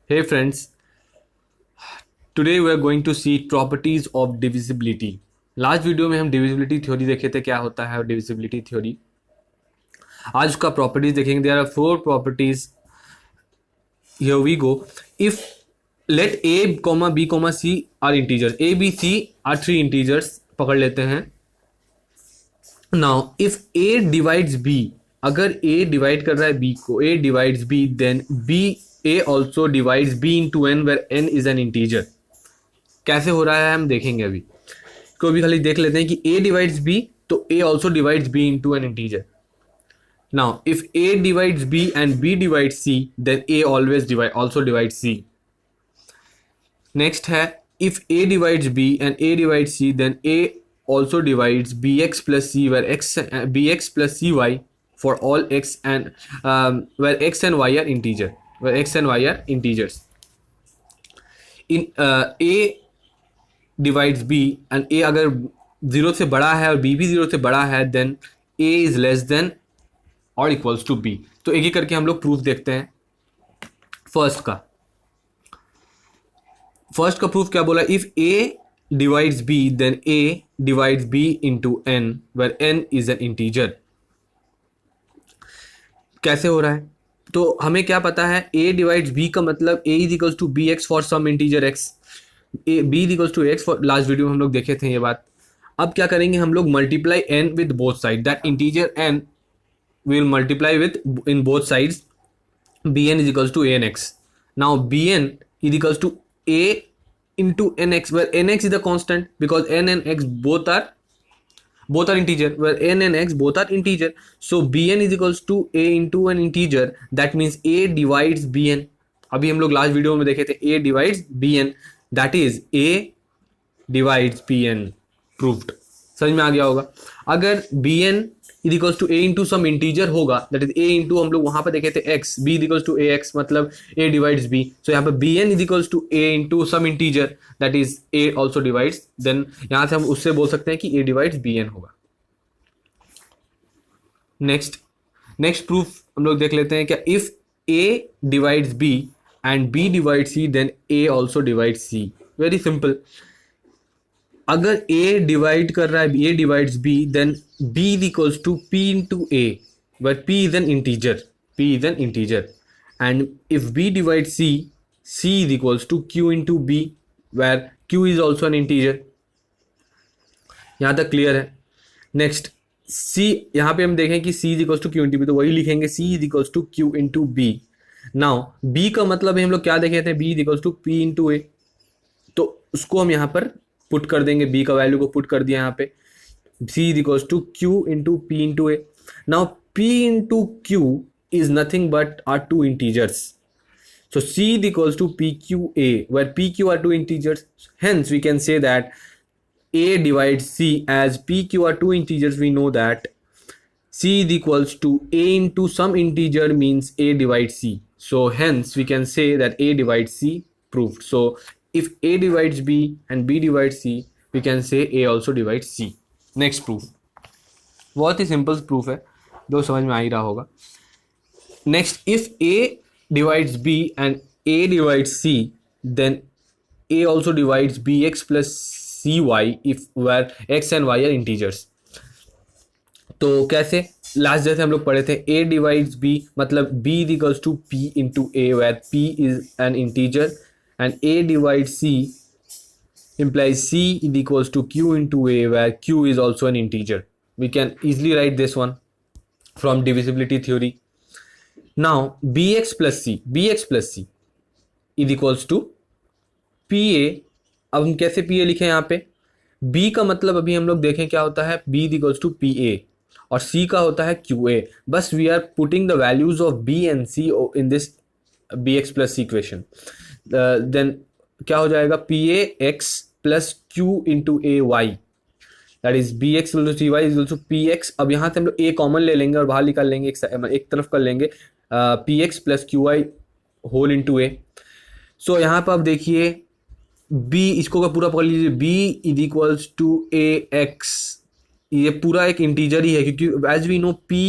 Hey friends, today we are going to see properties of divisibility. Last video में हम divisibility theory देखे थे, क्या होता है डिविजिबिलिटी थ्योरी. आज उसका प्रॉपर्टीज देखेंगे. There are four properties. Here we go. If let a comma b comma c are integers, a b c are three integers पकड़ लेते हैं. Now if a divides b, अगर ए डिवाइड कर रहा है बी को, a divides b, then b a also divides b into n where n is an integer. कैसे हो रहा है हम देखेंगे अभी. को भी खाली देख लेते हैं कि a डिवाइड्स b तो a also divides b into an integer. Now if a divides b and b divides c then a always divide also divides c. Next है if a divides b and a divides c then a also divides bx plus c where x bx plus cy for all x and where x and y are integer, where x and y are integers. In a divides b and a अगर zero से बड़ा है और b भी zero से बड़ा है then a is less than और इक्वल्स टू b. तो एक एक करके हम लोग प्रूफ देखते हैं. फर्स्ट का प्रूफ क्या बोला. If a divides b then a divides b into n where n is an integer. कैसे हो रहा है. तो हमें क्या पता है, a डिवाइड्स b का मतलब a is equals to b x for some integer x, b equals to x for, last video में हम लोग देखे थे ये बात. अब क्या करेंगे हम लोग, multiply n with both side, that integer n will multiply with in both sides bn is equals to anx. Now bn is equals to a into nx where nx is the constant because n and x both are integer, where n and x both are integer. So bn is equals to a into an integer, that means a divides bn. अभी हम लोग last video में देखे थे a divides bn, that is a divides bn. proved. समझ में आ गया होगा. अगर bn is equals to a into some integer होगा, दैट इज a इंटू, हम लोग वहां पर देखे थे x, b is equals to ax मतलब a डिवाइड्स b. सो यहाँ पर bn is equals to a into some integer, that is a also divides, then यहाँ से हम उससे बोल सकते हैं कि a डिवाइड्स bn होगा. नेक्स्ट प्रूफ हम लोग देख लेते हैं क्या. If a divides b and b divides c then a also divides c. Very simple. अगर a डिवाइड कर रहा है, a divides b then b is equals to p into a but p is an integer. And if b divides c, c is equals to q into b where q is also an integer. यहाँ तक clear है. Next c, यहाँ पे हम देखें कि c is equals to q into b, तो वही लिखेंगे c is equals to q into b. Now b का मतलब है, हम लोग क्या देखे थे, b is equals to p into a, तो उसको हम यहाँ पर पुट कर देंगे, b का वैल्यू को पुट कर दिया यहाँ पे, c is equals to q into p into a. Now p into q is nothing but are two integers. So c is equals to pqa, where pq are two integers. Hence we can say that a divides c, as pq are two integers. We know that c is equals to a into some integer means a divides c. So hence we can say that a divides c. Proved. So if a divides b and b divides c, we can say a also divides c. Next proof. बहुत ही simple proof है, जो समझ में आ ही रहा होगा. Next, if a divides b and a divides c then a also divides bx plus cy if where x and y are integers. तो कैसे, last जैसे हम लोग पढ़े थे, a divides b मतलब b is equals to p into a where p is an integer, and a divides c implies c is equals to q into a where q is also an integer. We can easily write this one from divisibility theory. Now bx plus c is equals to pa. अब हम कैसे pa लिखें यहाँ पे, b का मतलब अभी हम लोग देखें क्या होता है, b is equals to pa और c का होता है qa. बस we are putting the values of b and c in this bx plus c equation. Then क्या हो जाएगा, pa x plus q into a y, that is bx equal to cy is equal to px. अब यहाँ से हम लोग a common ले लेंगे और बाहर निकाल लेंगे, एक तरफ कर लेंगे px plus qy whole into a. So यहाँ पर आप देखिए b, इसको का पूरा पकड़ लीजिए, b is equals to ax. ये पूरा एक इंटीजर ही है, क्योंकि as we know p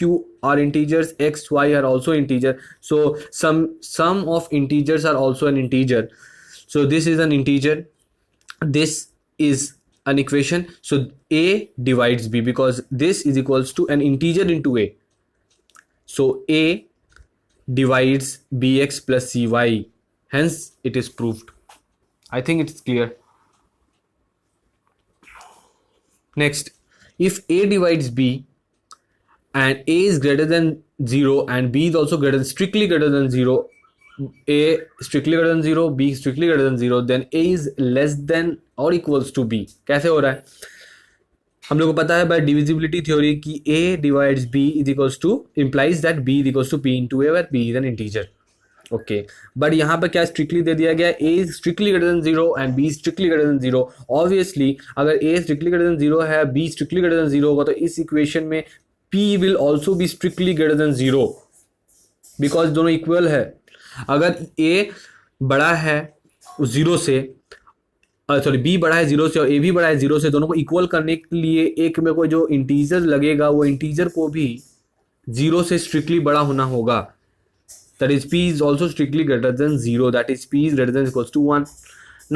q are integers, x, y are also integer, so sum of integers are also an integer. So this is an integer, this is an equation, so a divides b because this is equals to an integer into a, so a divides bx plus cy, hence it is proved. I think it's clear. Next, if a divides b and a is greater than 0 and b is also strictly greater than 0, a strictly greater than 0, b strictly greater than 0, then a is less than or equals to b. कैसे हो रहा है? हम लोग को पता है bye divisibility theory कि a divides b is equals to implies that b is equals to p into a where b is an integer. Okay, but यहाँ पर क्या स्ट्रिक्टली दे दिया गया, a is strictly greater than 0 and b strictly greater than 0. Obviously अगर a strictly greater than 0 है, B strictly greater than 0 होगा, तो इस इक्वेशन में P will also be strictly greater than 0 because दोनों इक्वल है. अगर ए बड़ा है 0 से, सॉरी बी बड़ा है 0 से और ए भी बड़ा है 0 से, दोनों को इक्वल करने के लिए एक में कोई जो इंटीजर लगेगा वो इंटीजर को भी 0 से स्ट्रिक्टली बड़ा होना होगा. That is p is also strictly greater than 0, that is p is greater than equals to 1.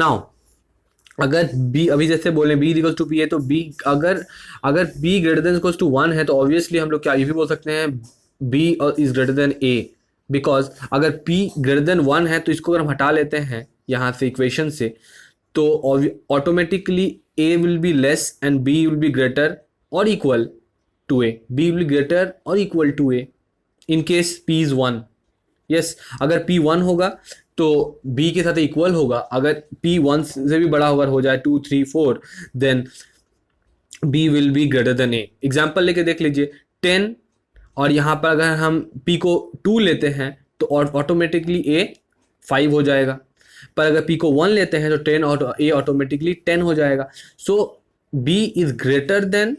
Now अगर b अभी जैसे बोले b इक्वल टू p है, तो b अगर b greater than equals to 1 है तो ऑब्वियसली हम लोग क्या ये भी बोल सकते हैं b is greater than a, because अगर p ग्रेटर देन 1 है तो इसको अगर हम हटा लेते हैं यहाँ से इक्वेशन से, तो automatically a will be less and b will be greater और equal to a, b will be greater और equal to a in case p is 1. Yes, अगर p 1 होगा तो b के साथ इक्वल होगा. अगर p 1 से भी बड़ा होगा, हो जाए 2 3 4, then b will be greater than a. Example लेके देख लीजिए 10, और यहाँ पर अगर हम p को 2 लेते हैं तो ऑटोमेटिकली a 5 हो जाएगा, पर अगर p को 1 लेते हैं तो 10 और a ऑटोमेटिकली 10 हो जाएगा. So b is greater than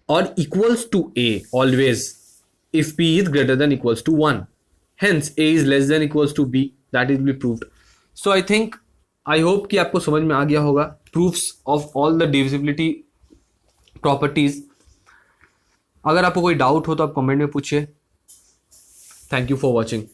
और equals to a always if p is greater than equals to 1. Hence a is less than equals to b. That is be proved. So I think, I hope कि आपको समझ में आ गया होगा proofs of all the divisibility properties. अगर आपको कोई doubt हो तो आप कमेंट में पूछिए. Thank you for watching.